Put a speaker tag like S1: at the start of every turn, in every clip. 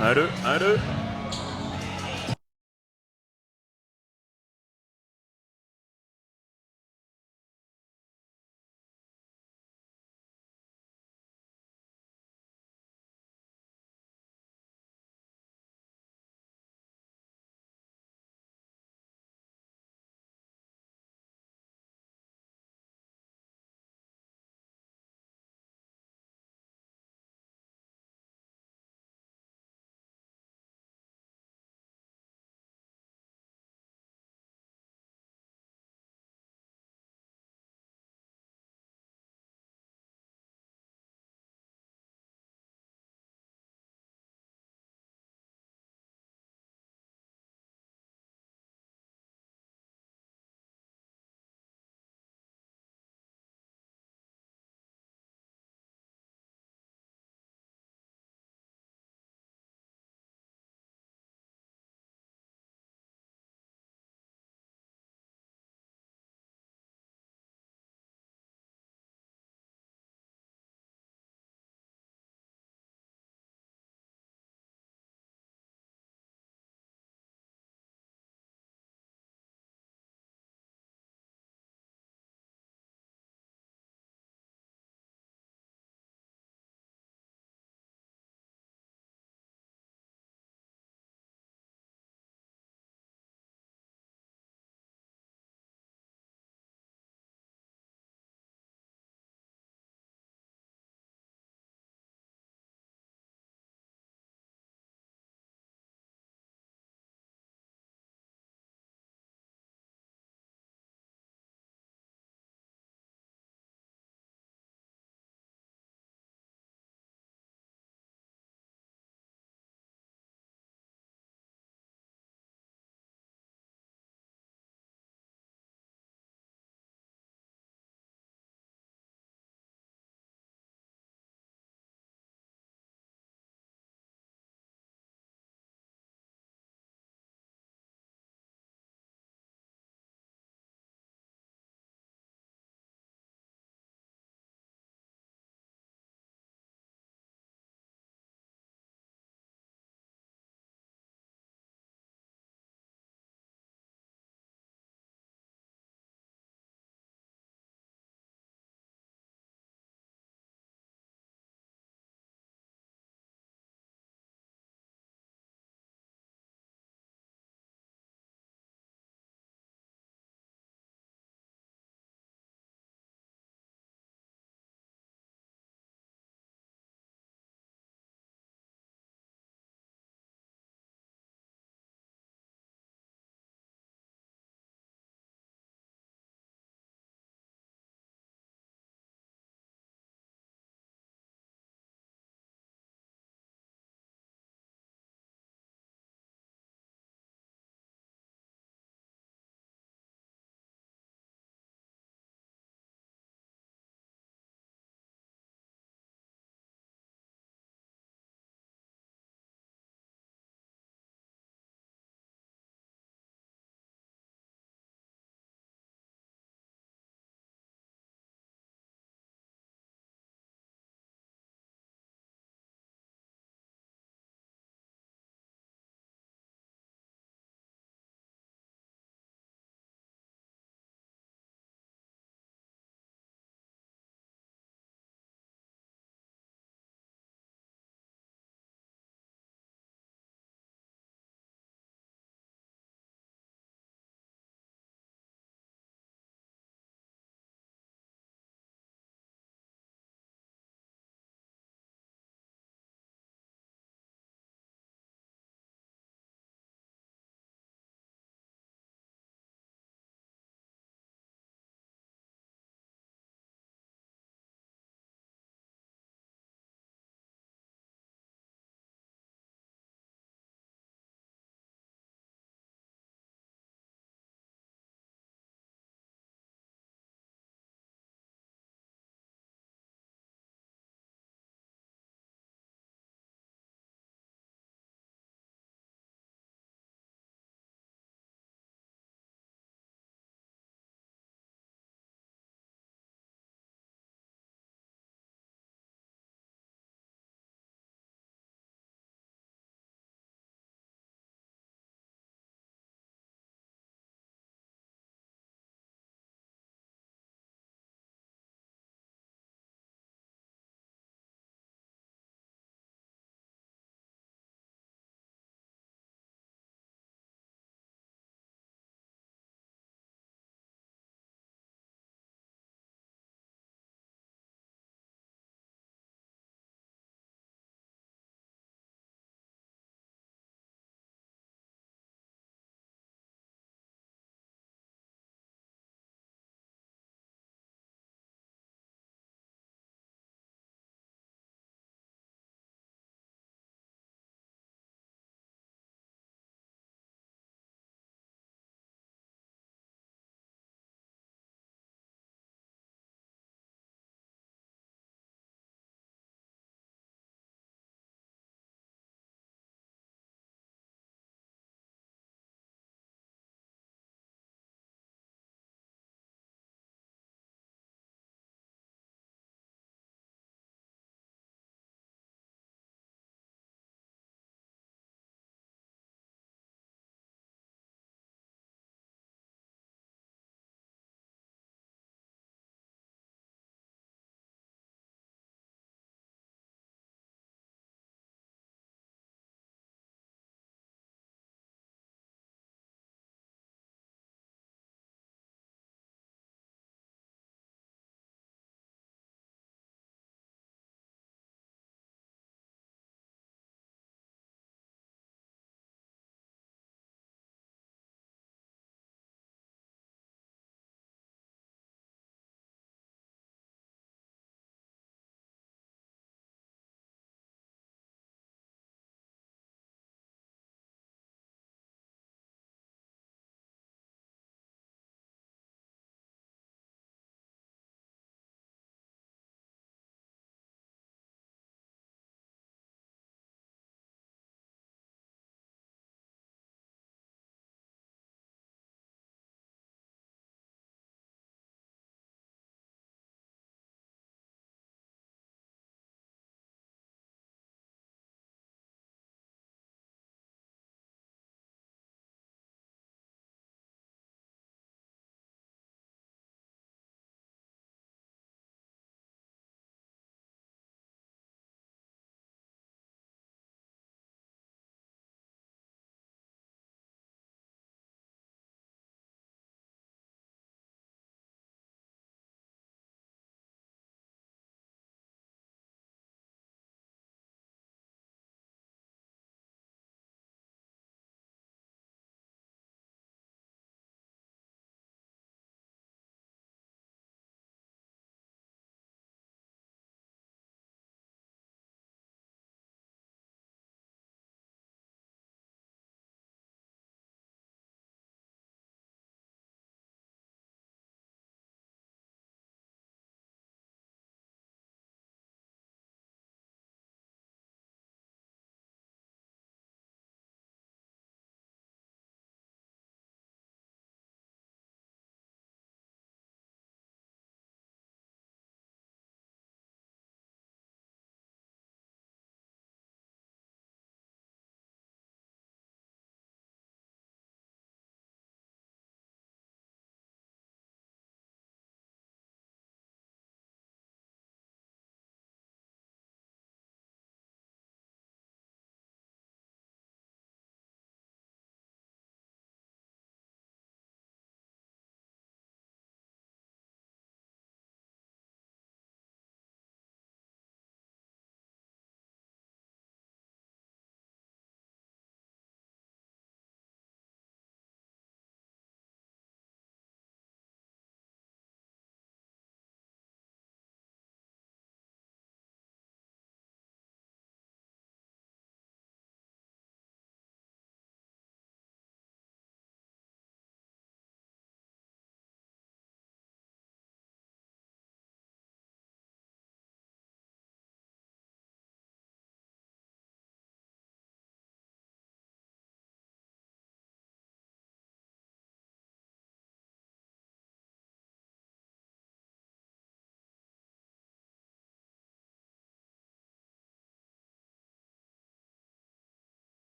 S1: Allô?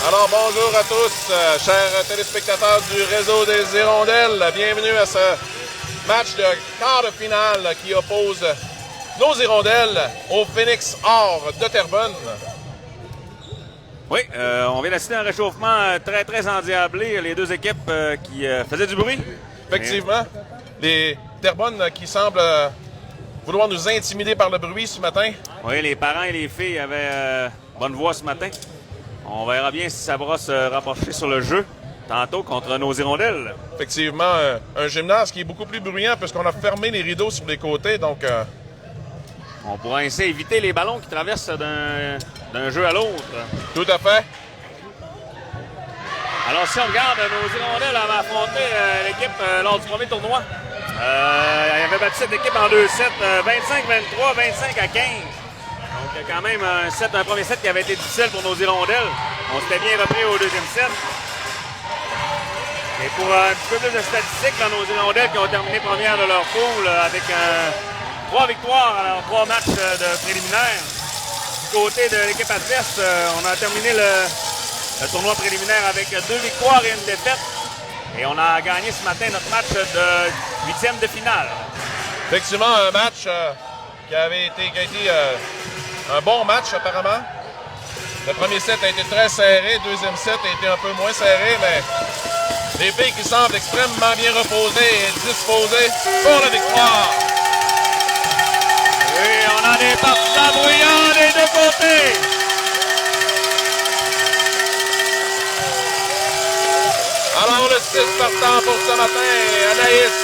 S1: Alors bonjour à tous, chers téléspectateurs du réseau des Hirondelles. Bienvenue à ce match de quart de finale qui oppose nos Hirondelles au Phoenix Or de Terrebonne.
S2: Oui, on vient d'assister à un réchauffement très endiablé. Les deux équipes qui faisaient du bruit.
S1: Effectivement, les Terrebonne qui semblent vouloir nous intimider par le bruit ce matin.
S2: Oui, les parents et les filles avaient bonne voix ce matin. On verra bien si ça va se rapprocher sur le jeu tantôt contre nos Hirondelles.
S1: Effectivement, un gymnase qui est beaucoup plus bruyant puisqu'on a fermé les rideaux sur les côtés, donc...
S2: On pourra ainsi éviter les ballons qui traversent d'un jeu à l'autre.
S1: Tout à fait.
S2: Alors, si on regarde, nos Hirondelles avaient affronté l'équipe lors du premier tournoi. Ils avaient battu cette équipe en 2 sets, 25-23, 25-15. Donc, il y a quand même un premier set qui avait été difficile pour nos Hirondelles. On s'était bien repris au deuxième set. Et pour un petit peu plus de statistiques, là, nos Hirondelles qui ont terminé première de leur pool avec 3 victoires en 3 matchs de préliminaires. Du côté de l'équipe adverse, on a terminé le tournoi préliminaire avec 2 victoires et 1 défaite. Et on a gagné ce matin notre match de 8e de finale.
S1: Effectivement, un match qui a été un bon match apparemment. Le premier set a été très serré, le deuxième set a été un peu moins serré, mais les filles qui semblent extrêmement bien reposées et disposées pour la victoire.
S2: Oui, on a des partisans bruyants des deux côtés.
S1: Alors le 6 partant pour ce matin, Anaïs,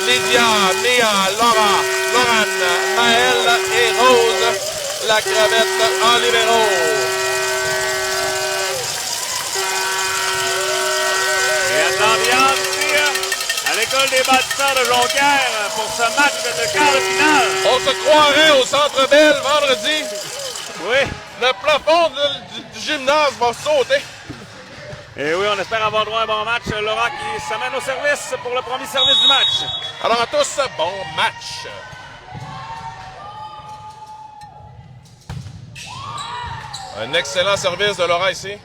S1: Lydia, Mia, Laura, Laurane, Maëlle et Rose, la crevette en libéraux.
S2: Il y a de l'ambiance ici à l'école des bâtisseurs de Jonquière pour ce match de quart de finale.
S1: On se croirait au Centre Bell vendredi.
S2: Oui.
S1: Le plafond du gymnase va sauter.
S2: Et oui, on espère avoir droit à un bon match. Laura qui s'amène au service pour le premier service du match.
S1: Alors à tous, bon match. Un excellent service de Laura ici.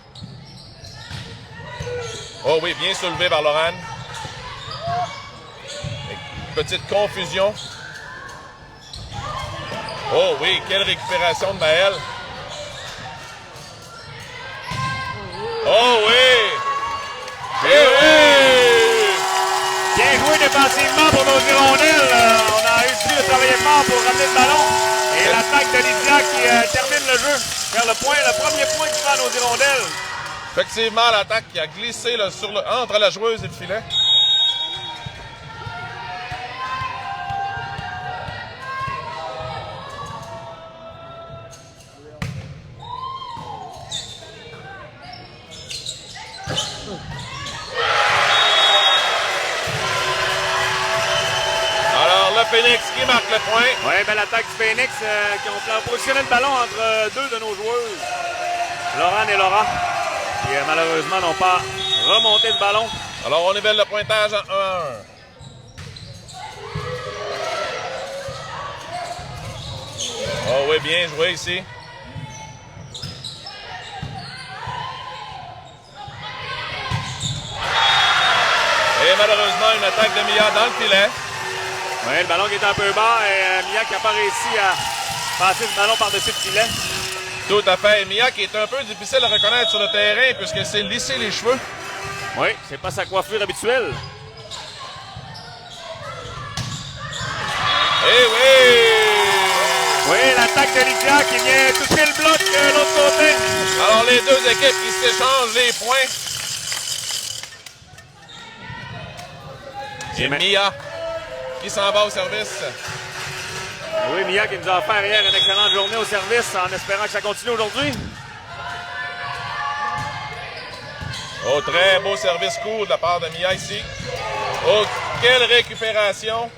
S1: Oh oui, bien soulevé par Laurane. Petite confusion. Oh oui, quelle récupération de Maëlle. Oh oui! Eh oui!
S2: Bien joué défensivement pour nos Hirondelles. On a réussi de travailler fort pour ramener le ballon. Et l'attaque de Lydia qui termine le jeu vers le premier point qui va à nos Hirondelles.
S1: Effectivement, l'attaque qui a glissé là, entre la joueuse et le filet. Phoenix qui marque le point.
S2: Oui, belle attaque du Phoenix qui ont positionné le ballon entre deux de nos joueuses, Laurane et Laura, qui malheureusement n'ont pas remonté le ballon.
S1: Alors on nivelle le pointage en 1-1. Oh oui, bien joué ici. Et malheureusement, une attaque de Mia dans le filet.
S2: Oui, le ballon qui est un peu bas et Mia qui n'a pas réussi à passer le ballon par-dessus le filet.
S1: Tout à fait. Mia qui est un peu difficile à reconnaître sur le terrain puisqu'elle s'est lissé les cheveux.
S2: Oui, c'est pas sa coiffure habituelle.
S1: Eh oui!
S2: Oui, l'attaque de Lydia qui vient toucher le bloc de l'autre côté.
S1: Alors les deux équipes qui s'échangent les points. C'est Mia qui s'en va au service.
S2: Oui, Mia qui nous a offert hier une excellente journée au service en espérant que ça continue aujourd'hui.
S1: Oh, très beau service court de la part de Mia ici. Oh, quelle récupération.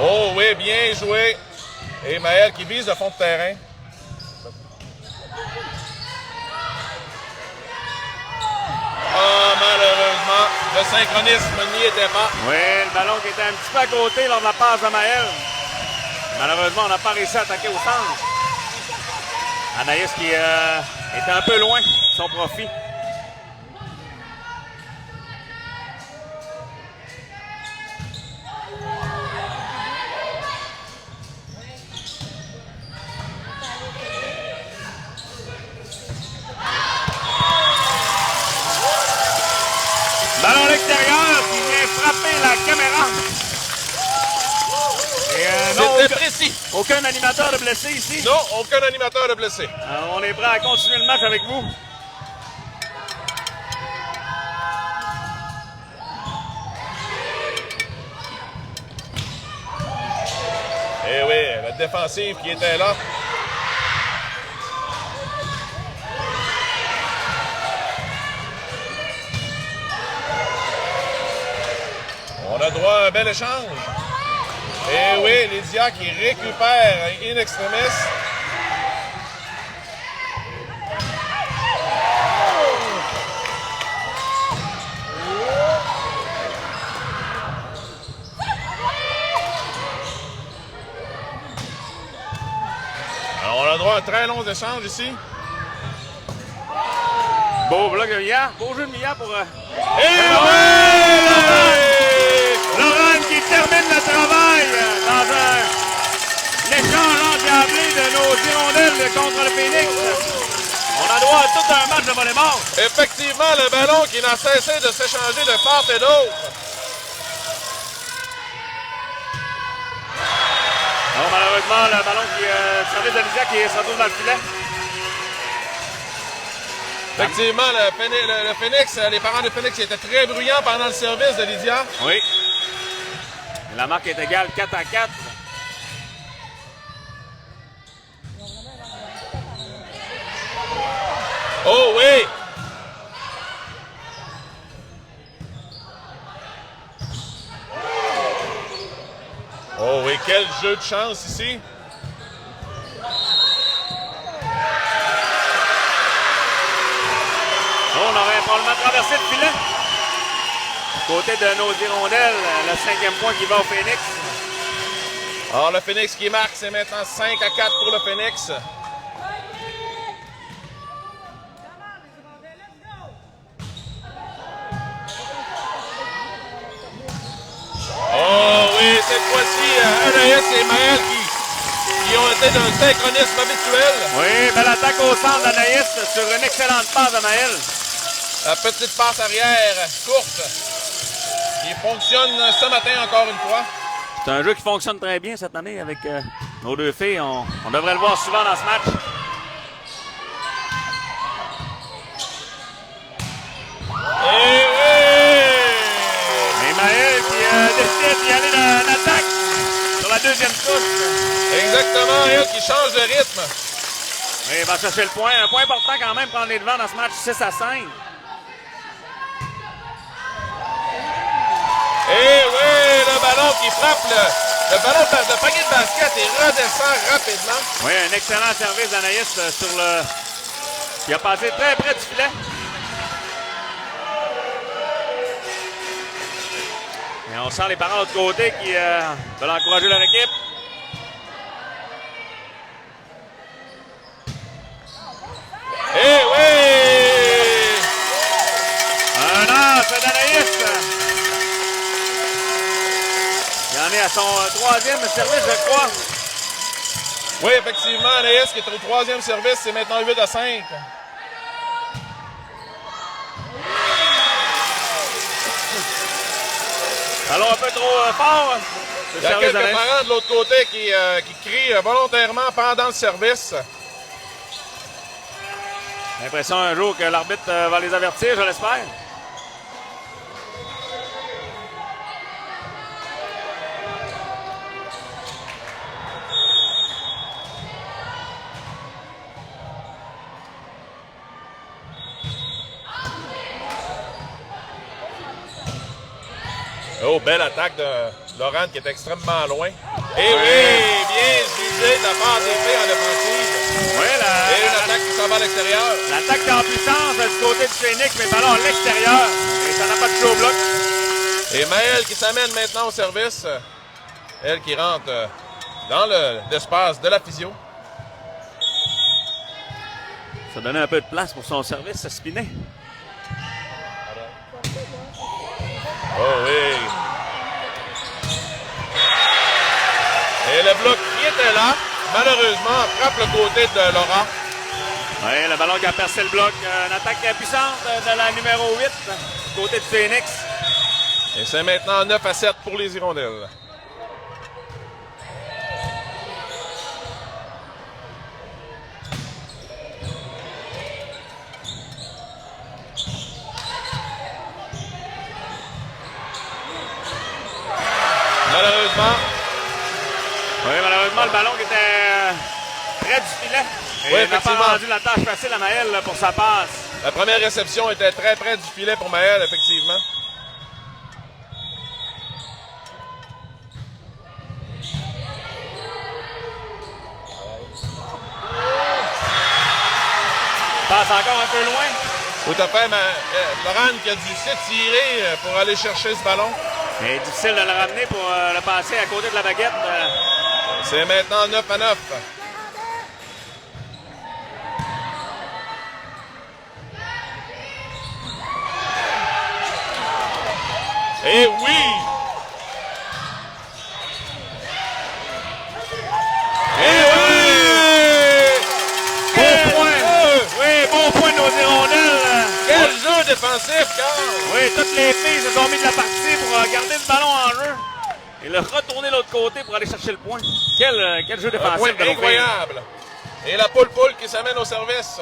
S1: Oh oui, bien joué. Et Maëlle qui vise le fond de terrain. Oh, malheureusement, le synchronisme n'y était pas.
S2: Oui, le ballon qui était un petit peu à côté lors de la passe de Maëlle. Malheureusement, on n'a pas réussi à attaquer au centre. Anaïs qui était un peu loin de son profit. Ballon à l'extérieur qui vient frapper la caméra.
S1: C'était précis.
S2: Aucun animateur de blessé ici.
S1: Non, aucun animateur de blessé.
S2: Alors, on est prêt à continuer le match avec vous.
S1: Eh oui, la défensive qui était là. On a droit à un bel échange. Et oui, Lydia qui récupère in extremis. Alors, on a droit à un très long échange ici.
S2: Beau bloc de Mia. Beau jeu de Mia pour...
S1: Et oui!
S2: Laurent qui termine le travail dans un échange endiablé de nos hirondelles contre le Phoenix. On a droit à tout un match de volleyball.
S1: Effectivement, le ballon qui n'a cessé de s'échanger de part et d'autre.
S2: Alors, malheureusement, le ballon qui service de Lydia qui se retrouve dans le filet.
S1: Effectivement, le Phoenix, les parents de Phoenix étaient très bruyants pendant le service de Lydia.
S2: Oui. La marque est égale 4-4.
S1: Oh oui! Oh oui, quel jeu de chance ici!
S2: On aurait probablement traversé le filet. Côté de nos hirondelles, le 5e point qui va au Phoenix.
S1: Alors le Phoenix qui marque, c'est maintenant 5-4 pour le Phoenix. Oh oui, cette fois-ci, Anaïs et Maël qui ont été d'un synchronisme habituel.
S2: Oui, belle attaque au centre d'Anaïs sur une excellente passe de Maël.
S1: La petite passe arrière courte qui fonctionne ce matin encore une fois.
S2: C'est un jeu qui fonctionne très bien cette année avec nos deux filles. On devrait le voir souvent dans ce match.
S1: Et oui!
S2: Et Maël qui décide d'y aller en attaque sur la deuxième touche.
S1: Exactement, elle qui change de rythme.
S2: Et il va chercher le point. Un point important quand même, prendre les devants dans ce match 6-5.
S1: Et oui, le ballon qui frappe le ballon de panier de basket et redescend rapidement.
S2: Oui, un excellent service d'Anaïs sur le... qui a passé très près du filet. Et on sent les parents de l'autre côté qui veulent encourager leur équipe.
S1: Eh oui!
S2: Un as d'Anaïs. Il en est à son troisième service, je crois.
S1: Oui, effectivement, Anaïs qui est au troisième service, c'est maintenant 8-5.
S2: Allons un peu trop fort.
S1: Il y a quelques parents de l'autre côté qui crient volontairement pendant le service.
S2: J'ai l'impression un jour que l'arbitre va les avertir, je l'espère.
S1: Oh, belle attaque de Laurent qui est extrêmement loin. Et oui, bien visé de la part des filles en défensive.
S2: Oui,
S1: Et une attaque qui s'en va à l'extérieur.
S2: l'attaque est en puissance du côté du Phoenix, mais ballon à l'extérieur. Et ça n'a pas de chaud au bloc.
S1: Et Maëlle qui s'amène maintenant au service. Elle qui rentre dans l'espace de la physio.
S2: Ça donnait un peu de place pour son service, ça spinait.
S1: Oh oui. Et le bloc qui était là, malheureusement, frappe le côté de Laura.
S2: Oui, le ballon qui a percé le bloc. Une attaque puissante de la numéro 8, côté de Phoenix.
S1: Et c'est maintenant 9-7 pour les Hirondelles.
S2: Malheureusement, le ballon qui était près du filet. Et
S1: oui,
S2: il n'a pas
S1: effectivement.
S2: rendu la tâche facile à Maël pour sa passe.
S1: La première réception était très près du filet pour Maël, effectivement.
S2: Passe encore un peu loin.
S1: Tout à fait, mais Laurent qui a dû s'étirer pour aller chercher ce ballon.
S2: C'est difficile de le ramener pour le passer à côté de la baguette.
S1: C'est maintenant 9-9. Et oui! Et oui!
S2: Bon point! Oui, bon point de nos hirondelles.
S1: Quel jeu défensif, Carl!
S2: Oui, toutes les filles se sont mis de la partie pour garder le ballon en jeu et le retourner de l'autre côté pour aller chercher le point. Quel jeu
S1: Un
S2: défensif
S1: point
S2: de nos filles.
S1: incroyable. Et la poule-poule qui s'amène au service.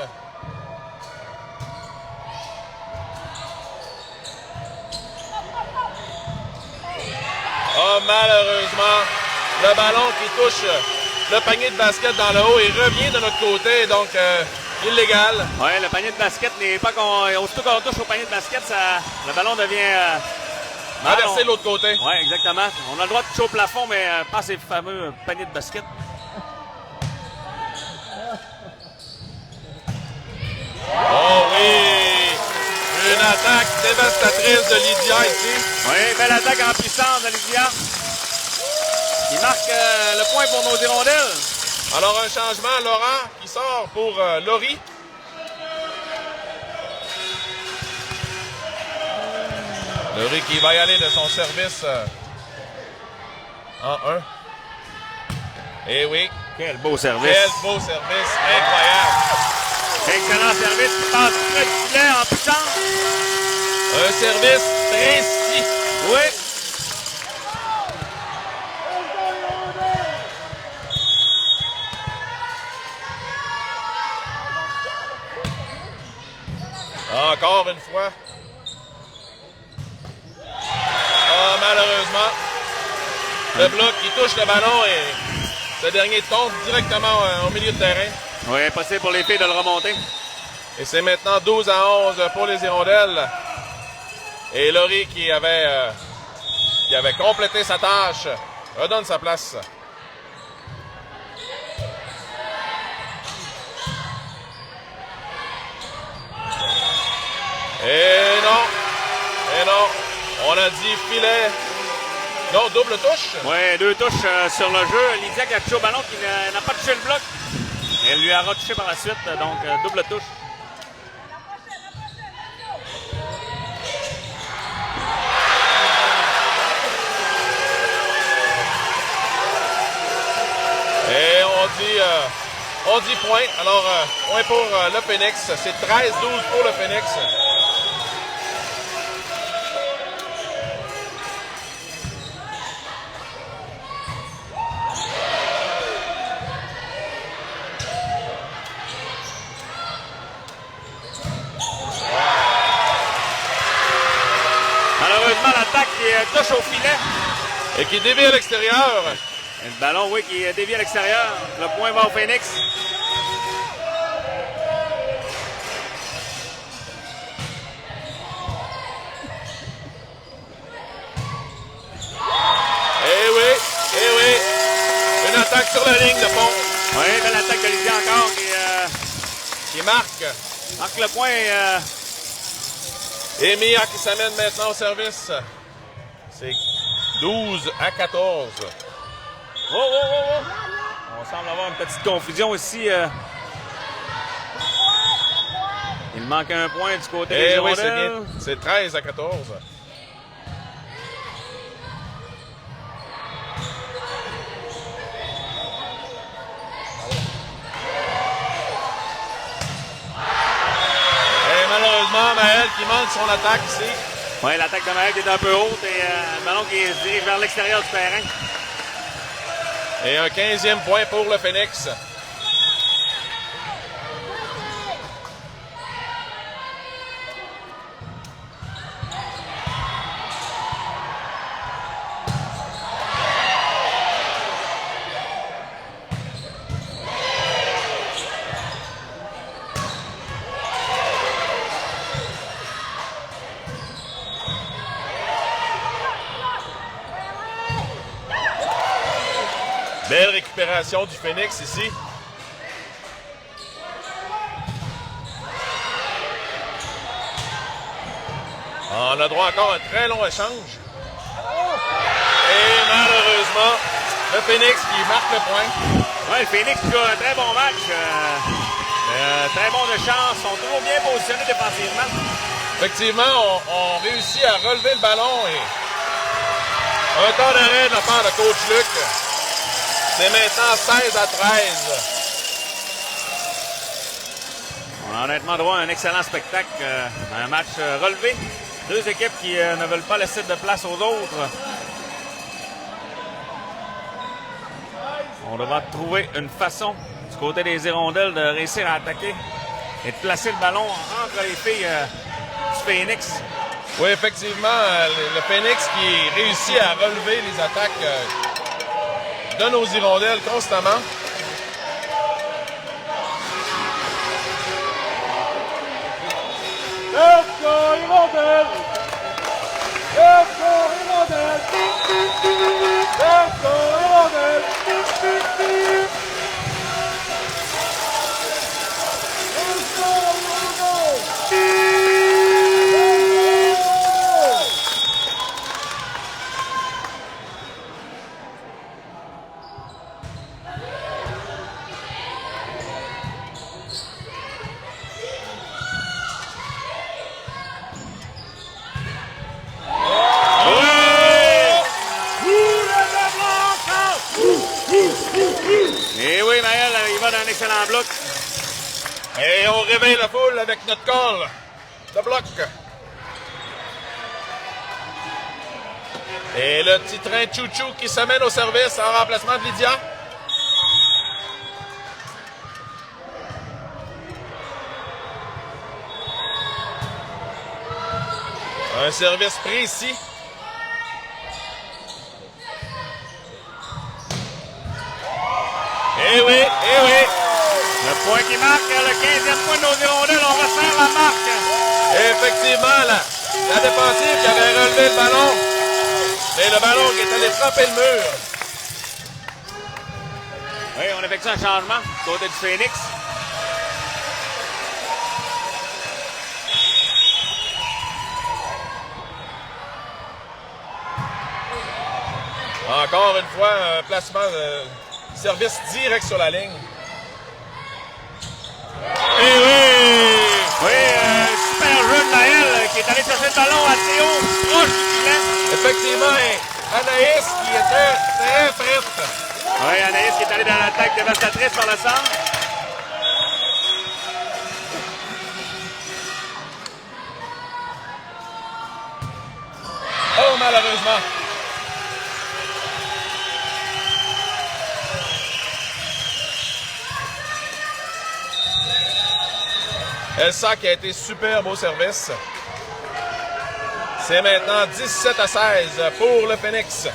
S1: Oh, malheureusement, le ballon qui touche le panier de basket dans le haut et revient de notre côté, donc illégal.
S2: Oui, le panier de basket n'est pas... Aussitôt qu'on touche au panier de basket, le ballon devient...
S1: Renversé de l'autre côté.
S2: Oui, exactement. On a le droit de toucher au plafond, mais pas ces fameux paniers de basket.
S1: Oh oui! Une attaque dévastatrice de Lydia ici.
S2: Oui, belle attaque en puissance de Lydia. Il marque le point pour nos hirondelles.
S1: Alors un changement, Laurent qui sort pour Laurie. Laurie qui va y aller de son service en 1. Eh oui.
S2: Quel beau service.
S1: Quel beau service, incroyable.
S2: Excellent service qui passe près du filet en puissance.
S1: Un service précis.
S2: Oui.
S1: Encore une fois. Ah, malheureusement, le bloc qui touche le ballon et ce dernier tombe directement au milieu de terrain.
S2: Oui, impossible pour les filles de le remonter.
S1: Et c'est maintenant 12-11 pour les Hirondelles. Et Laurie qui avait complété sa tâche redonne sa place. Et non, on a dit filet. Non, double touche.
S2: Oui, 2 touches sur le jeu. Lydia qui a touché au ballon, qui n'a pas touché le bloc. Elle lui a retouché par la suite, donc double touche.
S1: Et on dit point. Alors, point pour le Phoenix. C'est 13-12 pour le Phoenix.
S2: Malheureusement, l'attaque qui touche au filet.
S1: Et qui dévie à l'extérieur.
S2: Et le ballon, oui, qui dévie à l'extérieur. Le point va au Phoenix.
S1: Eh oui. Une attaque sur la ligne de fond.
S2: Oui, belle attaque de Lydia encore
S1: Qui marque.
S2: marque le point.
S1: Et Mia qui s'amène maintenant au service. C'est 12-14.
S2: Oh, oh, oh, oh! On semble avoir une petite confusion ici. Il manque un point du côté des
S1: oui,
S2: hirondelles.
S1: c'est 13-14. Et malheureusement, Maël qui manque son attaque ici.
S2: Oui, l'attaque de Maël qui est un peu haute et le ballon qui se dirige vers l'extérieur du terrain.
S1: Et un 15e point pour le Phoenix. Belle récupération du Phoenix ici. On a droit encore à un très long échange. Et malheureusement, le Phoenix qui marque le point.
S2: Oui, le Phoenix qui a un très bon match. Très bon de chance. Ils sont toujours bien positionnés défensivement.
S1: Effectivement, on réussit à relever le ballon et un temps d'arrêt de la part de coach Luc. C'est maintenant 16-13.
S2: On a honnêtement droit à un excellent spectacle. Un match relevé. Deux équipes qui ne veulent pas laisser de place aux autres. On devra trouver une façon du côté des hirondelles de réussir à attaquer et de placer le ballon entre les filles du Phoenix.
S1: Oui, effectivement, le Phoenix qui réussit à relever les attaques de nos hirondelles constamment.
S2: Let's go, hirondelles! Let's go, hirondelles! Let's go, hirondelles! Et oui, Maël, il va dans un excellent bloc.
S1: Et on réveille la foule avec notre call de bloc. Et le petit train chouchou qui se mène au service en remplacement de Lydia. Un service précis. Eh oui, eh oui.
S2: Le point qui marque, le 15e point de nos hirondelles, on resserre la marque.
S1: Et effectivement, la défensive qui avait relevé le ballon. Et le ballon qui est allé frapper le mur.
S2: Oui, on effectue un changement du côté du Phoenix.
S1: Encore une fois, un placement de service direct sur la ligne.
S2: Et oui! Oui, super jeu de Maël qui est allé chercher le ballon assez haut, proche du filet.
S1: Effectivement, Anaïs qui était très prête.
S2: Oui, Anaïs qui est allée dans l'attaque dévastatrice par le centre.
S1: Oh, malheureusement. Elsa qui a été superbe au service. C'est maintenant 17-16 pour le Phoenix.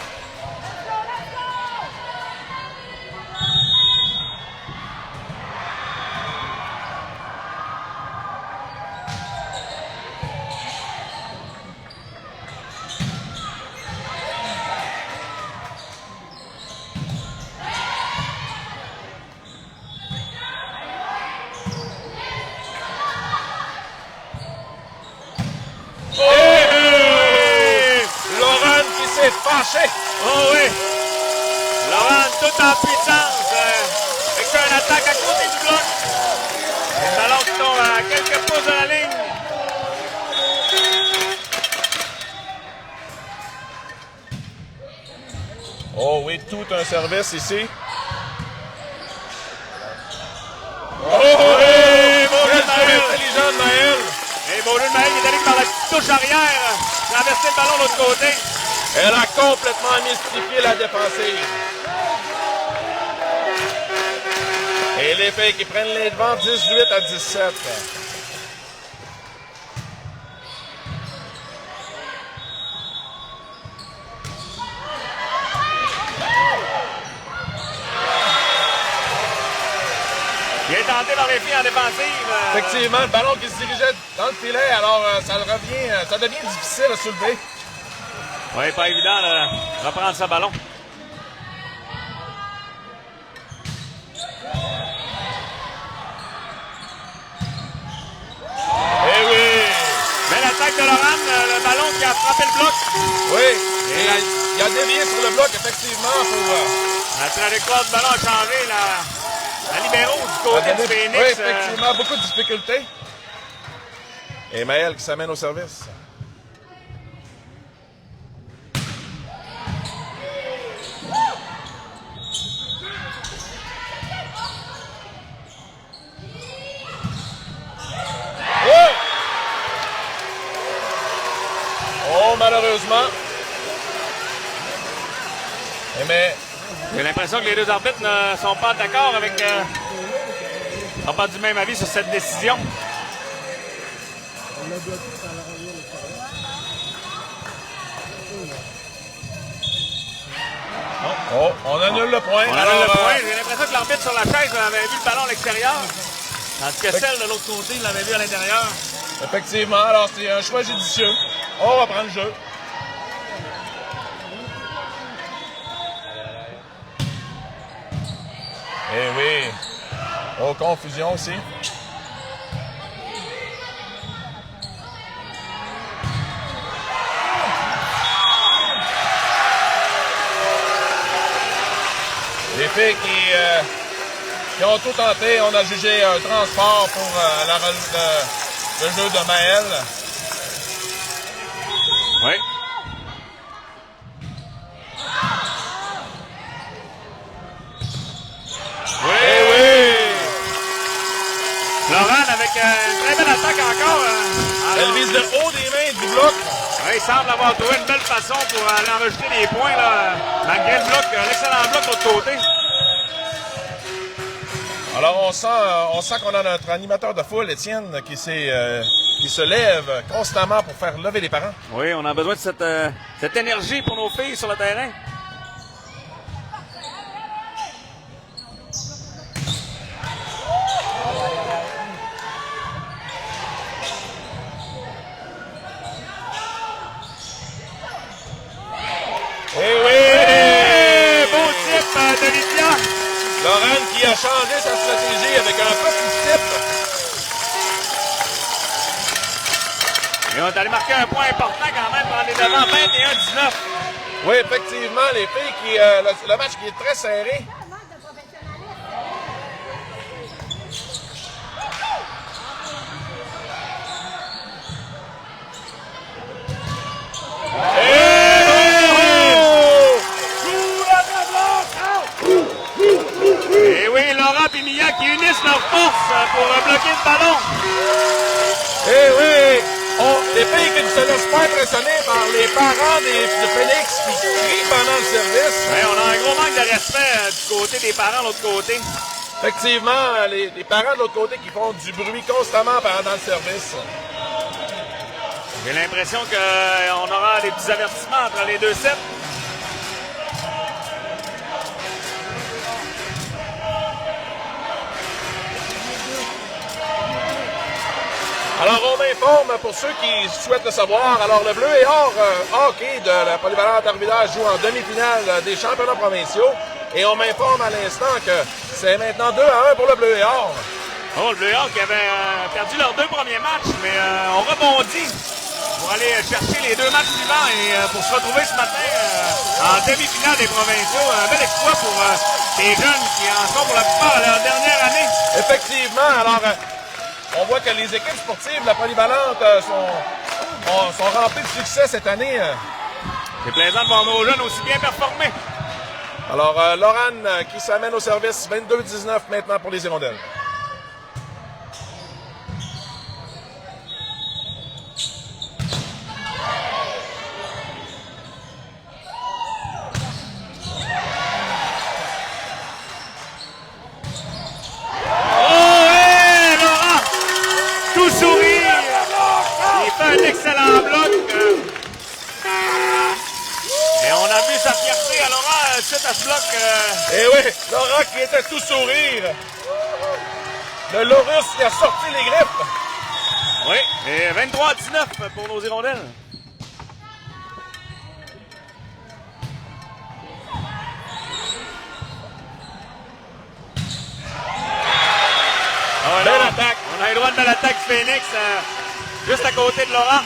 S1: Fâché.
S2: Oh oui! Laurent tout en puissance. Avec une attaque à côté du bloc. Le ballon qui tombe à quelques pouces de la ligne.
S1: Oh oui, tout un service ici. Oh oui! Beau jeu intelligent de Maël.
S2: Et beau jeu de Maël qui est allé par la petite touche arrière. Traverser le ballon de l'autre côté.
S1: Elle a complètement mystifié la défensive. Et les filles qui prennent les devants 18 à 17.
S2: Il est tenté par les filles en défensive.
S1: Effectivement, le ballon qui se dirigeait dans le filet, alors ça devient difficile à soulever.
S2: Oui, pas évident de reprendre ce ballon.
S1: Eh oui!
S2: Belle attaque de Laurent, le ballon qui a frappé le bloc.
S1: Oui, et il a dévié sur le bloc, effectivement, pour...
S2: La trajectoire du ballon a changé. La libéraux du côté du Phoenix.
S1: Oui, effectivement, beaucoup de difficultés. Et Maël qui s'amène au service. Oh, malheureusement. Mais
S2: j'ai l'impression que les deux arbitres ne sont pas d'accord avec... sont pas du même avis sur cette décision.
S1: Oh, on annule le point.
S2: On annule le point. J'ai l'impression que l'arbitre sur la chaise avait vu le ballon à l'extérieur. Tandis que celle de l'autre côté l'avait vu à l'intérieur.
S1: Effectivement, alors c'est un choix judicieux. On va prendre le jeu. Eh oui. Oh, confusion aussi. Les filles qui ont tout tenté, on a jugé un transport pour le jeu de Maël.
S2: Oui.
S1: Oui!
S2: Laurent avec une très belle attaque encore.
S1: Elle vise le haut des mains du bloc.
S2: Oui, il semble avoir trouvé une belle façon pour aller enregistrer des points, là, malgré le bloc, l'excellent bloc de l'autre côté.
S1: Alors on sent qu'on a notre animateur de foule, Étienne, qui se lève constamment pour faire lever les parents.
S2: Oui, on a besoin de cette énergie pour nos filles sur le terrain.
S1: Eh oui!
S2: Beau type de Lydia.
S1: Laurent qui a changé sa stratégie avec un petit type.
S2: Et on est allé marquer un point important quand même pour aller devant 21-19.
S1: Oui, effectivement, les filles qui le match qui est très serré.
S2: Et oui, Laurent et Mia qui unissent leurs forces pour bloquer le ballon.
S1: Eh oui! Les filles qui ne se laissent pas impressionner par les parents de Phoenix qui crient pendant le service.
S2: Oui, on a un gros manque de respect du côté des parents de l'autre côté.
S1: Effectivement, les parents de l'autre côté qui font du bruit constamment pendant le service.
S2: J'ai l'impression qu'on aura des petits avertissements entre les deux sets.
S1: Alors, on m'informe, pour ceux qui souhaitent le savoir, alors le Bleu et Or hockey de la Polyvalente Arvida joue en demi-finale des championnats provinciaux. Et on m'informe à l'instant que c'est maintenant 2-1 pour le Bleu et Or.
S2: Oh, le Bleu et Or qui avait perdu leurs deux premiers matchs, mais on rebondit pour aller chercher les 2 matchs suivants et pour se retrouver ce matin en demi-finale des provinciaux. Un bel exploit pour ces jeunes qui en sont pour la plupart à leur dernière année.
S1: Effectivement, alors on voit que les équipes sportives, la polyvalente, sont remplies de succès cette année.
S2: C'est plaisant de voir nos jeunes aussi bien performer.
S1: Alors, Laurent qui s'amène au service, 22-19 maintenant pour les Hirondelles.
S2: Un excellent bloc. Et on a vu sa fierté à Laurent suite à ce bloc.
S1: Et oui, Laurent qui était tout sourire. Le Laurus qui a sorti les griffes.
S2: Oui, et 23-19 pour nos Hirondelles.
S1: Belle attaque.
S2: On a les droits de l'attaque Phoenix. Juste à côté de Laurent.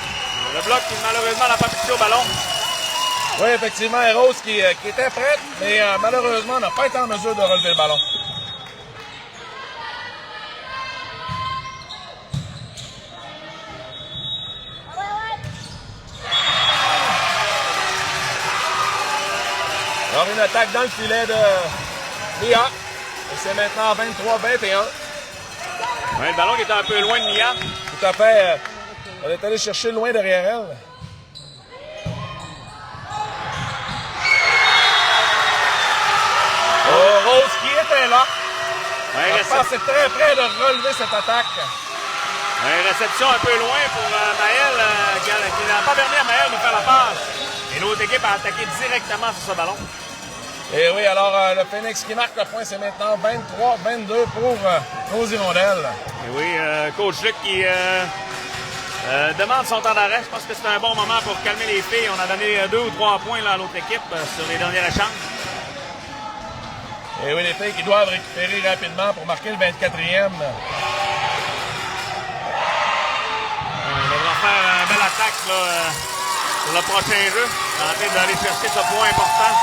S2: Le bloc qui malheureusement n'a pas touché au ballon.
S1: Oui, effectivement, Rose qui était prête, mais malheureusement n'a pas été en mesure de relever le ballon. Alors une attaque dans le filet de Mia. Et c'est maintenant 23-21.
S2: Oui, le ballon qui était un peu loin de Mia.
S1: Tout à fait. Elle est allée chercher loin derrière elle. Oh, Rose qui était là.
S2: Ouais,
S1: je pense que c'est très près de relever cette attaque.
S2: Ouais, réception un peu loin pour Maël, qui n'a pas permis à Maël de faire la passe. Et l'autre équipe a attaqué directement sur ce ballon.
S1: Et oui, alors le Phoenix qui marque le point, c'est maintenant 23-22 pour nos Hirondelles.
S2: Et oui, coach Luc qui demande son temps d'arrêt. Je pense que c'est un bon moment pour calmer les filles. On a donné 2 ou 3 points là, à l'autre équipe sur les derniers échanges.
S1: Et oui, les filles qui doivent récupérer rapidement pour marquer le 24e.
S2: On devra faire une belle attaque là, pour le prochain jeu. Tenter d'aller chercher ce point important.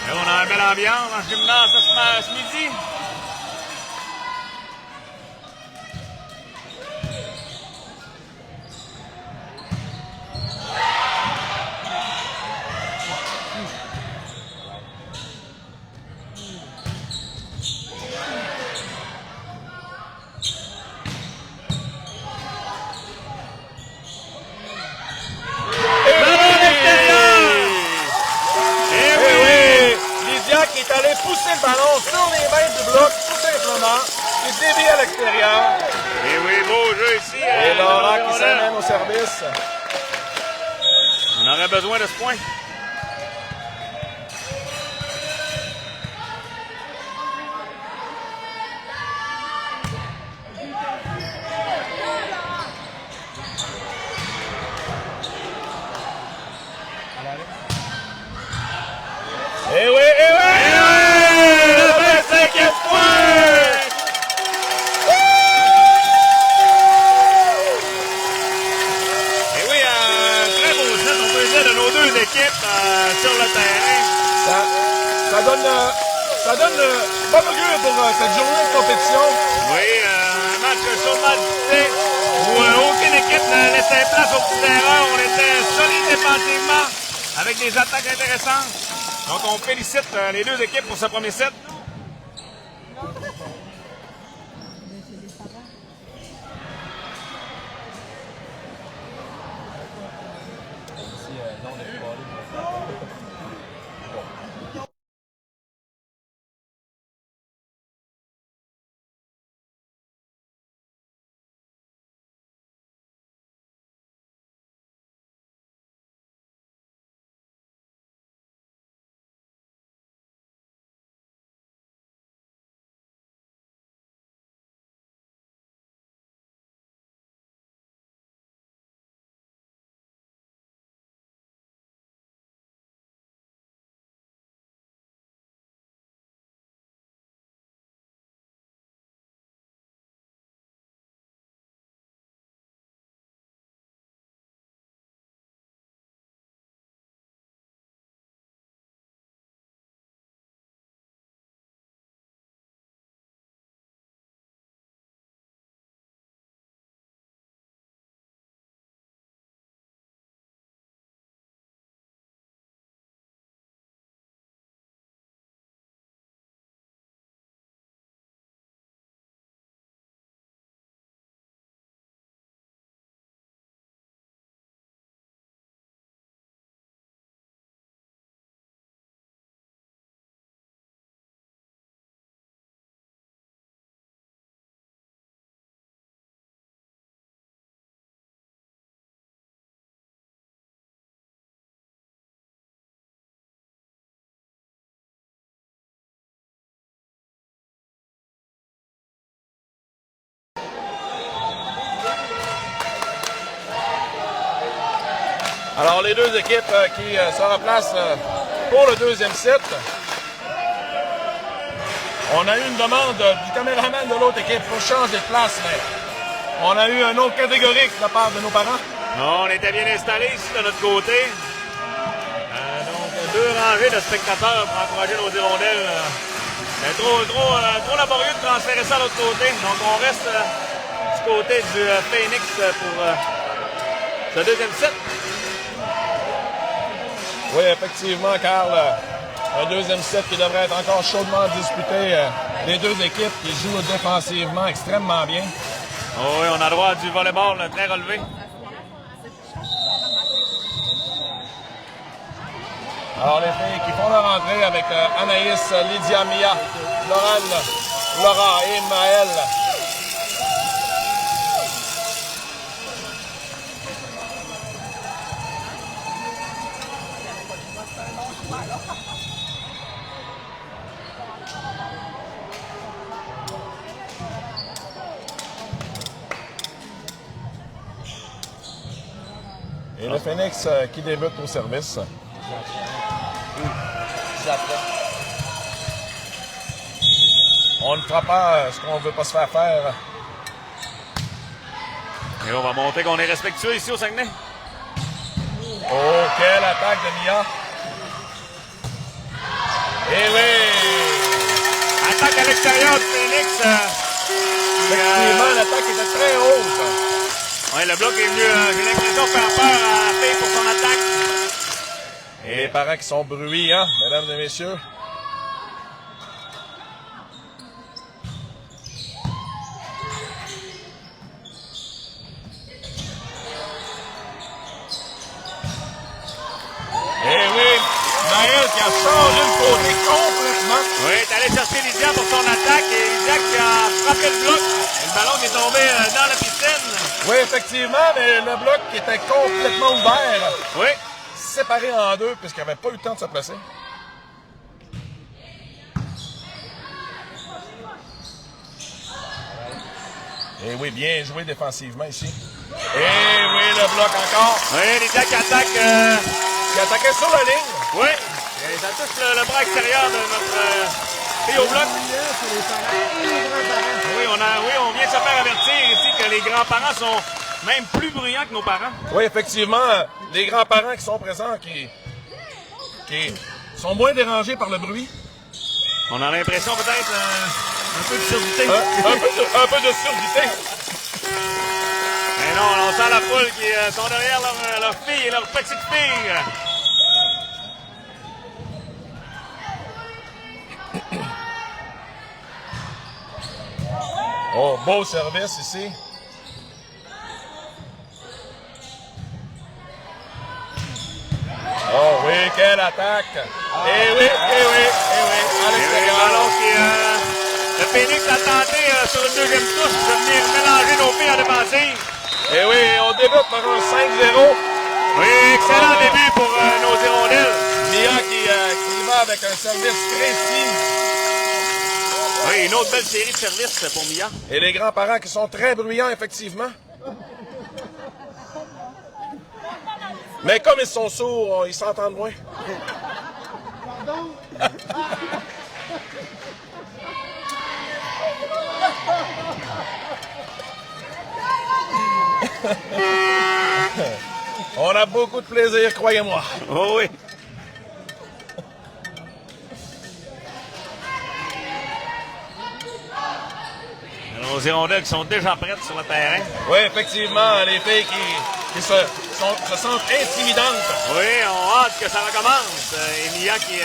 S2: Et on a une belle ambiance en gymnase ce midi.
S1: Qui est allé pousser le ballon sur les mains du bloc, tout simplement. Il dévie à l'extérieur.
S2: Et oui, beau jeu ici.
S1: Et Laurent qui s'amène au service.
S2: On aurait besoin de ce point.
S1: Et oui, et oui!
S2: Le 25e point! Et oui, un très beau set, on peut dire, de nos deux équipes sur le terrain.
S1: Ça donne bon augure pour cette journée de compétition.
S2: Oui, un match chaudement disputé où aucune équipe ne laissait place aux petites erreurs. On était solide défensivement avec des attaques intéressantes. Donc, on félicite les deux équipes pour ce premier set.
S1: Alors, les deux équipes qui se replacent pour le deuxième set. On a eu une demande du caméraman de l'autre équipe pour changer de place, mais on a eu un autre catégorique de la part de nos parents.
S2: On était bien installés ici de notre côté. Donc, 2 rangées de spectateurs pour encourager nos hirondelles. Mais trop laborieux de transférer ça à l'autre côté. Donc, on reste du côté du Phoenix pour ce deuxième set.
S1: Oui, effectivement, Carl. Un deuxième set qui devrait être encore chaudement disputé. Les deux équipes qui jouent défensivement extrêmement bien.
S2: Oh oui, on a droit à du volleyball très relevé.
S1: Alors, les filles qui font leur entrée avec Anaïs, Lydia, Mia, Laurent, Laura et Maëlle. Et le Phoenix qui débute au service. On ne fera pas ce qu'on ne veut pas se faire faire.
S2: Et on va montrer qu'on est respectueux ici au Saguenay.
S1: Oh, quelle attaque de Mia. Eh oui!
S2: Attaque à l'extérieur du Phoenix.
S1: Effectivement, l'attaque était très haute.
S2: Oui, le bloc est venu, j'ai l'impression, faire peur à la fille pour son attaque.
S1: Et les parents qui sont bruyants, mesdames et messieurs. Eh oui, Maël qui a changé de côté complètement.
S2: Oui, il est allé chercher Lydia pour son attaque et Lydia qui a frappé le bloc. Et le ballon qui est tombé dans la piscine.
S1: Oui, effectivement, mais le bloc qui était complètement ouvert.
S2: Oui.
S1: Séparé en deux puisqu'il n'avait pas eu le temps de se placer. Et oui, bien joué défensivement ici. Et oui, le bloc encore.
S2: Oui, Lydia qui attaque.
S1: Qui attaquait sur la ligne.
S2: Oui. Et ça touche le bras extérieur de notre fille au bloc. Oui, on vient de se faire avertir ici que les grands-parents sont même plus bruyants que nos parents.
S1: Oui, effectivement, les grands-parents qui sont présents, qui sont moins dérangés par le bruit.
S2: On a l'impression peut-être un peu de surdité.
S1: Un peu de surdité.
S2: Mais non, on sent la foule qui sont derrière leurs filles et leurs petites filles.
S1: Oh, beau service ici. Oh oui, quelle attaque! Eh oui, à l'extérieur.
S2: Le Phoenix a tenté sur une deuxième touche de venir mélanger nos filles en défensive.
S1: Eh oui, on débute par un 5-0.
S2: Oui, excellent début pour nos hirondelles.
S1: Mia qui va avec un service précis.
S2: Oui, une autre belle série de services pour Mia.
S1: Et les grands-parents qui sont très bruyants, effectivement. Mais comme ils sont sourds, ils s'entendent moins. On a beaucoup de plaisir, croyez-moi.
S2: Oh oui. Alors, nos hirondelles qui sont déjà prêtes sur le terrain.
S1: Oui, effectivement, les filles qui se sentent intimidantes.
S2: Oui, on a hâte que ça recommence. Et Mia qui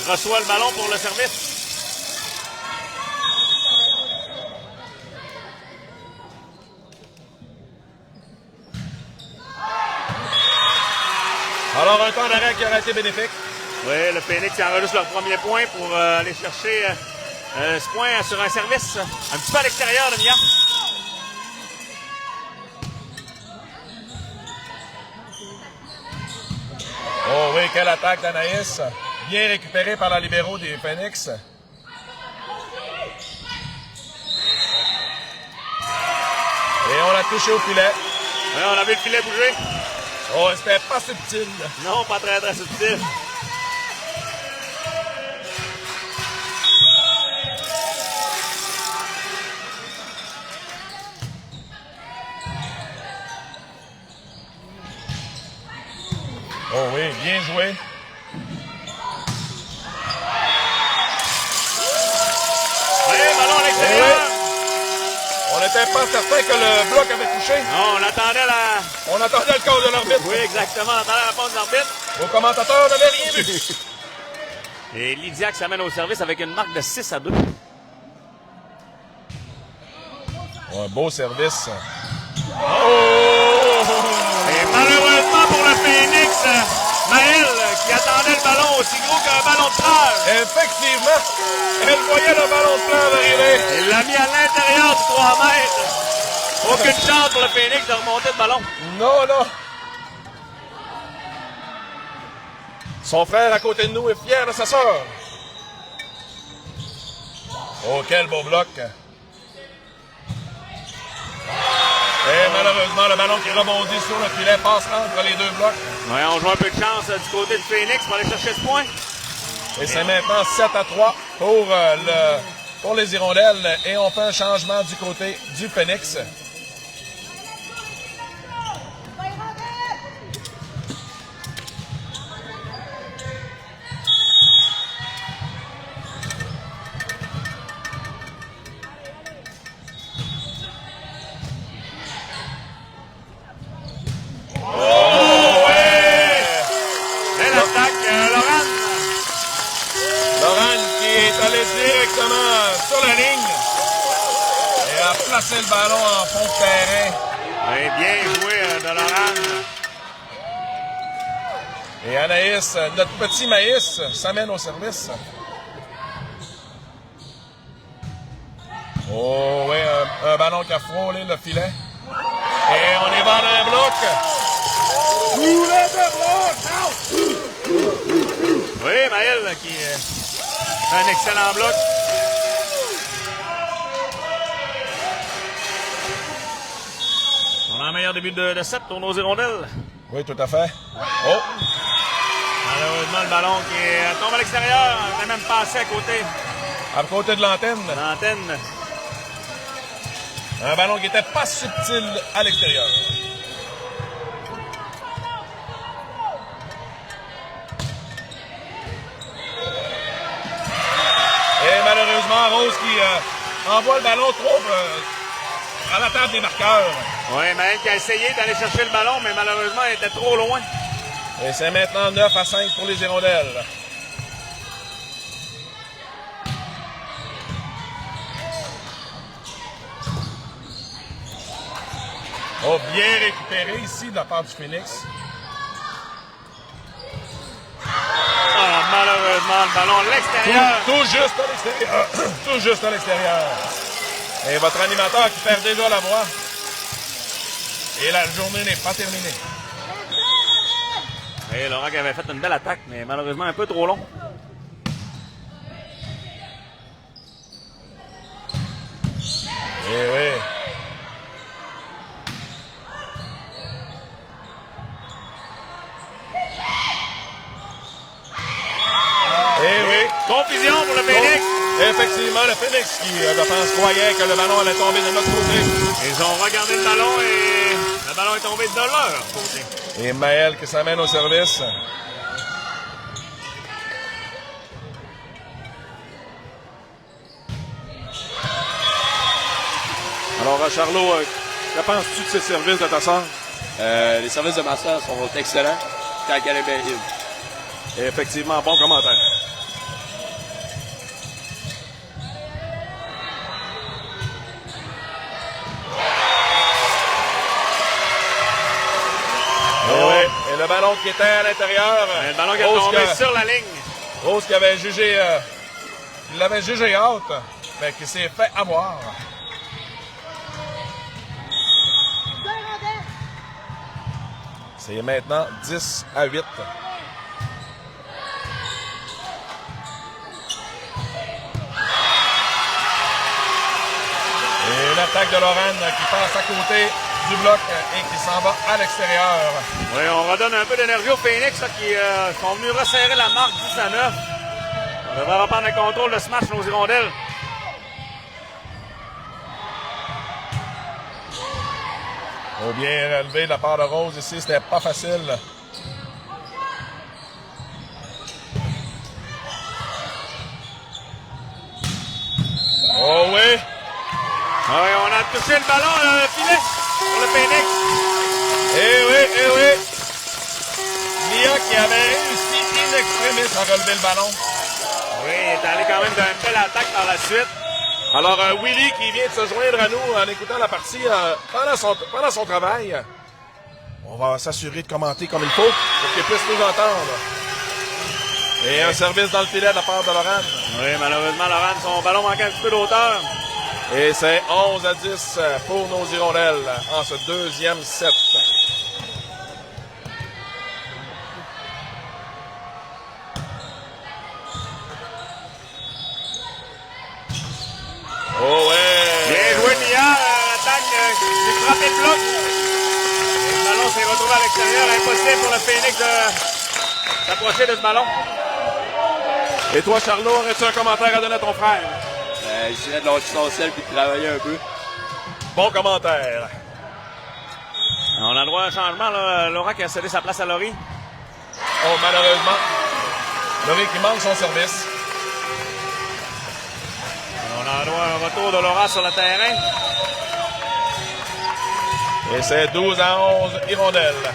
S2: reçoit le ballon pour le service.
S1: Alors, un temps d'arrêt qui aurait été bénéfique.
S2: Oui, le Phoenix enregistre leur premier point pour aller chercher ce point sur un service un petit peu à l'extérieur de Mia.
S1: Oh oui, quelle attaque d'Anaïs. Bien récupérée par la libéraux des Phoenix. Et on l'a touché au filet.
S2: Oui, on a vu le filet bouger.
S1: Oh, c'était pas subtil.
S2: Non, pas très, très subtil.
S1: Oh oui, bien joué.
S2: Oui, ballon à l'extérieur.
S1: On n'était pas certain que le bloc avait touché.
S2: Non, on attendait la...
S1: On attendait le call de l'arbitre.
S2: Oui, exactement, on attendait la réponse de l'arbitre.
S1: Vos commentateurs n'avaient rien vu.
S2: Et Lydia qui s'amène au service avec une marque de 6-2.
S1: Un beau service.
S2: Et malheureusement pour le Phoenix, Maël qui attendait le ballon aussi gros qu'un ballon de plage.
S1: Effectivement, elle voyait le ballon de plage arriver.
S2: Il l'a mis à l'intérieur du 3 mètres. Aucune chance pour le Phoenix de remonter le ballon.
S1: Non, non. Son frère à côté de nous est fier de sa sœur. Oh, quel beau bloc. Et malheureusement, le ballon qui rebondit sur le filet passe entre les deux blocs.
S2: Oui, on joue un peu de chance du côté du Phoenix pour aller chercher ce point.
S1: Et c'est maintenant 7-3 pour les Hirondelles. Et on fait un changement du côté du Phoenix. Placer le ballon en fond de terrain.
S2: Oui, bien joué de Laurent.
S1: Et Anaïs, notre petit Maïs, s'amène au service. Oh oui, un ballon qui a frôlé le filet. Et on est dans un bloc.
S2: Oui, Maël qui fait un excellent bloc. On a un meilleur début de set pour nos Hirondelles.
S1: Oui, tout à fait. Oh!
S2: Malheureusement, le ballon qui tombe à l'extérieur. On n'a même passé à côté.
S1: À côté de l'antenne.
S2: L'antenne.
S1: Un ballon qui n'était pas subtil à l'extérieur. Et malheureusement, Rose qui envoie le ballon trop à la table des marqueurs.
S2: Oui, Maël qui a essayé d'aller chercher le ballon, mais malheureusement, il était trop loin.
S1: Et c'est maintenant 9-5 pour les Hirondelles. Oh, bien récupéré ici de la part du Phoenix.
S2: Ah, malheureusement, le ballon à l'extérieur.
S1: Tout juste à l'extérieur. Tout juste à l'extérieur. Et votre animateur qui perd déjà la voix. Et la journée n'est pas terminée.
S2: Et Laurent qui avait fait une belle attaque, mais malheureusement un peu trop long.
S1: Eh oui. Eh oui.
S2: Confusion pour le Phoenix.
S1: Effectivement, le Phoenix qui, je pense, croyait que le ballon allait tomber de notre côté.
S2: Ils ont regardé le ballon et le ballon est tombé de leur côté.
S1: Et Maël qui s'amène au service. Alors, Charlot, que penses-tu de ces services de ta sœur?
S3: Les services de ma sœur sont excellents quand elle est bien libre.
S1: Et effectivement, bon commentaire. Et le ballon qui était à l'intérieur.
S2: Le ballon qui est tombé sur la ligne.
S1: Rose qui avait jugé, il l'avait jugé out, mais qui s'est fait avoir. C'est maintenant 10-8. Et l'attaque de Lorraine qui passe à côté du bloc et qui s'en va à l'extérieur.
S2: Oui, on redonne un peu d'énergie aux Phoenix là, qui sont venus resserrer la marque 10-9. On devrait reprendre le contrôle de ce match, nos hirondelles.
S1: Oh, bien relevé de la part de Rose ici, c'était pas facile. Oh oui!
S2: Ah oui, on a touché le ballon, le filet pour le Phoenix.
S1: Eh oui, eh oui! Nia qui avait réussi in extremis à relever le ballon.
S2: Oui, il est allé quand même d'une belle attaque par la suite.
S1: Alors, Willy qui vient de se joindre à nous en écoutant la partie pendant son travail. On va s'assurer de commenter comme il faut pour qu'il puisse nous entendre. Et un service dans le filet de la part de Lorraine.
S2: Oui, malheureusement, Lorraine, son ballon manquait un petit peu d'auteur.
S1: Et c'est 11-10 pour nos hirondelles en ce deuxième set. Oh ouais!
S2: Bien joué, Nia. L'attaque, il frappé le bloc. Le ballon s'est retrouvé à l'extérieur. Impossible pour le Phoenix de s'approcher de ce ballon.
S1: Et toi, Charlot, aurais-tu un commentaire à donner à ton frère?
S3: Je dirais de lâcher son sel puis de travailler un peu.
S1: Bon commentaire.
S2: On a le droit à un changement. Là. Laura qui a cédé sa place à Laurie.
S1: Oh, malheureusement. Laurie qui manque son service.
S2: On a le droit à un retour de Laura sur le terrain.
S1: Et c'est 12-11 hirondelles.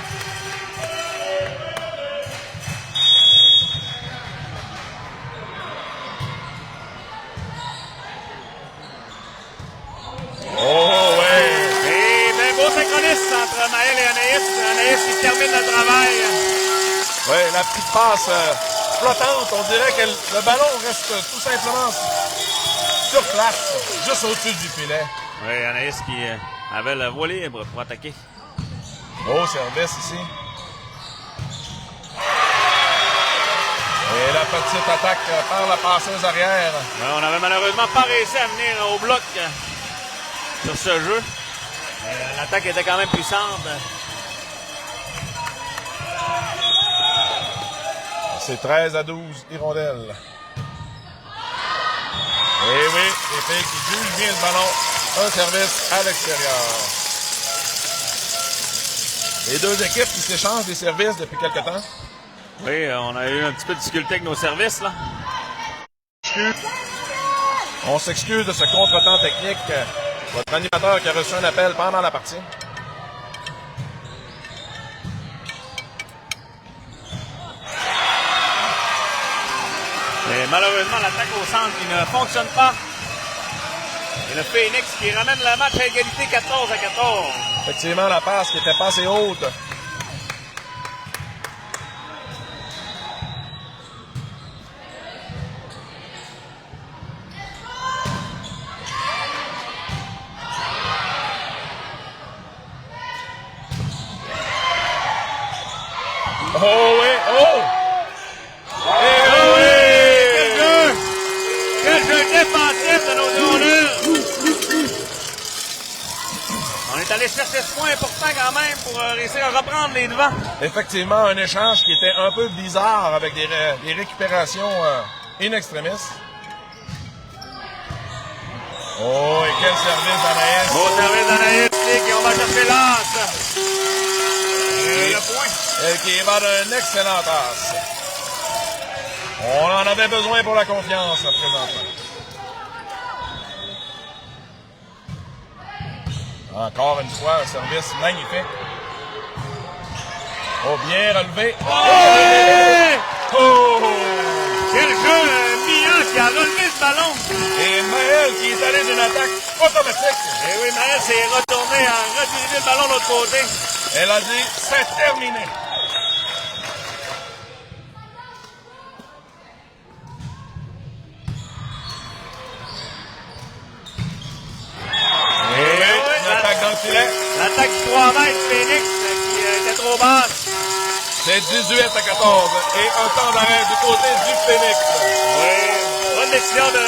S1: Oh, ouais!
S2: Et bien beau synchronisme entre Maël et Anaïs. Anaïs qui termine le travail.
S1: Oui, la petite passe flottante. On dirait que le ballon reste tout simplement sur place, juste au-dessus du filet.
S2: Oui, Anaïs qui avait la voie libre pour attaquer.
S1: Beau service ici. Et la petite attaque par la passeuse arrière.
S2: Ouais, on n'avait malheureusement pas réussi à venir au bloc sur ce jeu. L'attaque était quand même puissante.
S1: C'est 13-12 hirondelles. Et oui, les filles qui jugent bien le ballon. Un service à l'extérieur. Les deux équipes qui s'échangent des services depuis quelque temps.
S2: Oui, on a eu un petit peu de difficulté avec nos services, là.
S1: On s'excuse de ce contretemps technique. Votre animateur qui a reçu un appel pendant la partie.
S2: Et malheureusement, l'attaque au centre qui ne fonctionne pas. Et le Phoenix qui ramène le match à égalité 14-14.
S1: Effectivement, la passe qui était pas assez haute. Oh oui, oh! Et oh oui!
S2: Quel jeu! Quel jeu défensif de nos hirondelles! On est allé chercher ce point important quand même pour réussir à reprendre les devants.
S1: Effectivement, un échange qui était un peu bizarre avec des récupérations in extremis. Oh, et quel service d'Anaïs!
S2: Beau service d'Anaïs qui on va chercher l'as. Et le point.
S1: Elle qui va d'un excellent passe. On en avait besoin pour la confiance présentement. Encore une fois, un service magnifique. Oh, bien relevé.
S2: Oh!
S1: Oh!
S2: Quel jeu! Mia qui a relevé ce ballon.
S1: Et Maël qui est allé d'une attaque automatique.
S2: Et oui, Maël s'est retourné à rediriger le ballon de l'autre côté.
S1: Elle a dit, c'est terminé. Et l'attaque dans le filet.
S2: L'attaque du 3 mètres Phoenix qui était trop basse.
S1: C'est 18-14. Et un temps d'arrêt du côté du Phoenix.
S2: Oui, bonne décision de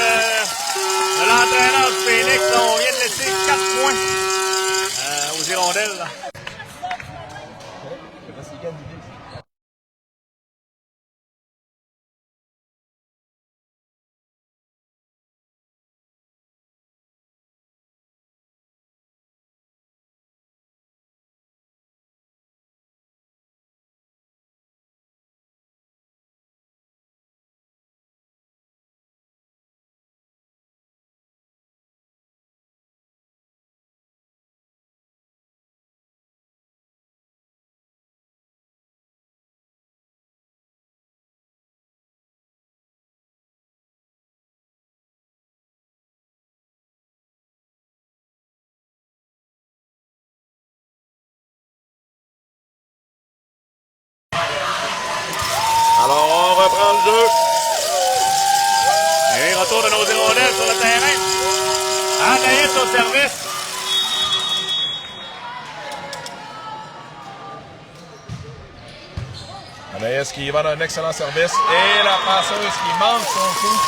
S2: l'entraîneur du Phoenix. On vient de laisser 4 points aux hirondelles. Là.
S1: Alors, on reprend le jeu.
S2: Et retour de nos hirondelles sur le terrain. Anaïs au service.
S1: Anaïs qui va d'un excellent service. Et la passeuse qui manque son coup.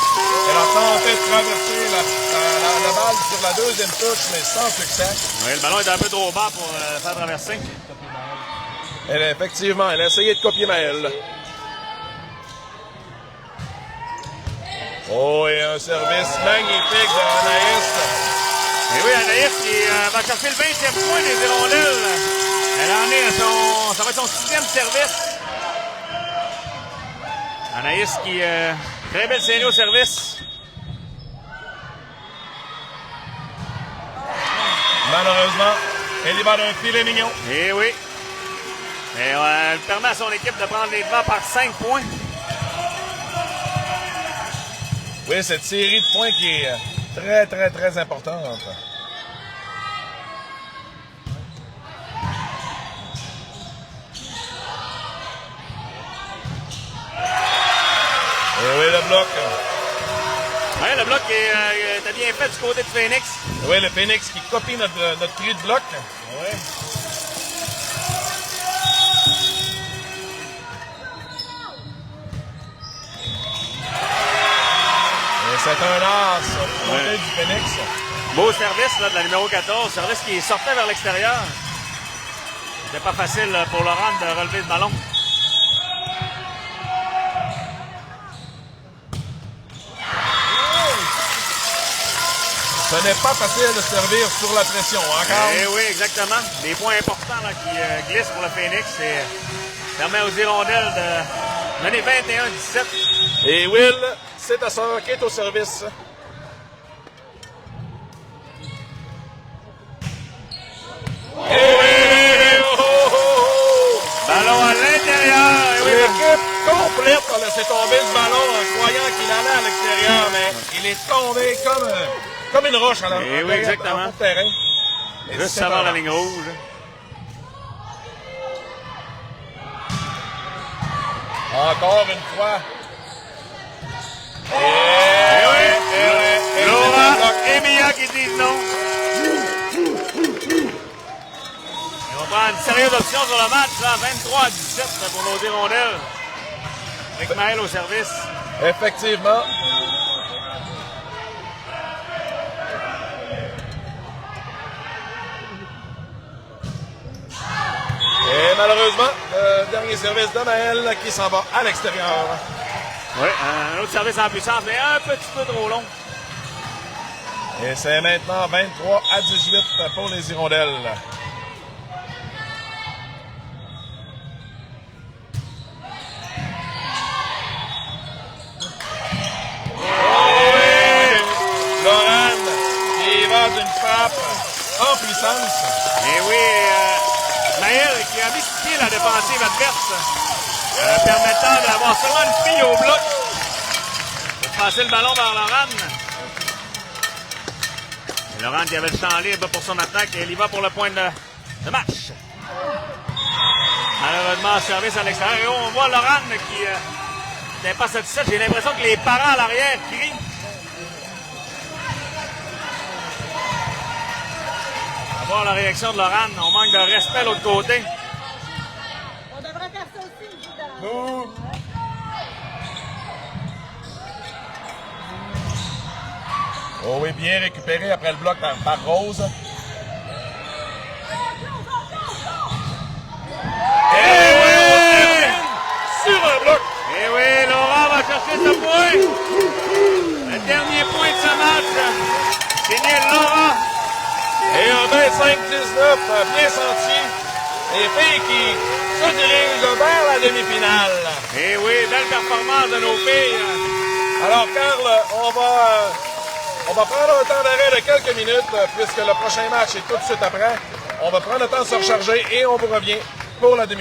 S1: Elle a tenté de traverser la balle sur la deuxième touche, mais sans succès.
S2: Oui, le ballon est un peu trop bas pour faire traverser.
S1: Effectivement, elle a essayé de copier Maëlle. Oh, et un service magnifique de Anaïs.
S2: Et oui, Anaïs qui va chercher le 20e point des hirondelles. Elle en est à ça va être son 6e service. Anaïs qui, très belle série au service.
S1: Malheureusement, elle y va d'un filet mignon.
S2: Et oui. Et elle permet à son équipe de prendre les devants par 5 points.
S1: Oui, cette série de points qui est très, très, très importante. Et oui, le bloc.
S2: Oui, le bloc était bien fait du côté de Phoenix.
S1: Oui, le Phoenix qui copie notre cri de bloc.
S2: Oui.
S1: C'est un as du côté du Phoenix.
S2: Beau service là, de la numéro 14. Service qui sortait vers l'extérieur. C'était pas facile pour Laurent de relever le ballon.
S1: Ce n'est pas facile de servir sur la pression, hein, Carl?
S2: Eh oui, exactement. Des points importants là, qui glissent pour le Phoenix. Et permet aux hirondelles de mener 21-17.
S1: Et Will, c'est ta sœur qui est au service.
S2: Ballon à l'intérieur. Eh oui,
S1: l'équipe complète a laissé tomber le ballon en croyant qu'il allait à l'extérieur, mais il est tombé comme une roche à la
S2: Eh oui, exactement.
S1: au terrain.
S2: Juste avant la ligne rouge.
S1: Encore une fois.
S2: Laurent et Mia qui disent non. Et on prend une sérieuse option sur le match, là, 23-17 pour nos hirondelles. Avec Maëlle au service.
S1: Effectivement. Et malheureusement, le dernier service de Maëlle qui s'en va à l'extérieur.
S2: Oui, un autre service en puissance, mais un petit peu trop long.
S1: Et c'est maintenant 23-18 pour les hirondelles. Laurent qui va d'une frappe en puissance.
S2: Et oui, Maëlle qui a mis sur pied la défensive adverse, permettant d'avoir seulement une fille au bloc pour passer le ballon vers Laurent. Et Laurent qui avait le champ libre pour son attaque et il y va pour le point de match. Malheureusement, service à l'extérieur. Et on voit Laurent qui n'est pas satisfait. J'ai l'impression que les parents à l'arrière crient. On va voir la réaction de Laurent. On manque de respect de l'autre côté.
S4: On devrait faire ça aussi, évidemment.
S1: Oh oui, bien récupéré après le bloc par Rose.
S2: point. Le dernier point de ce match. Signé Laura.
S1: Et un 25-19 bien senti. Les filles qui se dirigent vers la demi-finale.
S2: Et oui, belle performance de nos filles.
S1: Alors, Carl, on va prendre un temps d'arrêt de quelques minutes puisque le prochain match est tout de suite après. On va prendre le temps de se recharger et on vous revient pour la demi-finale.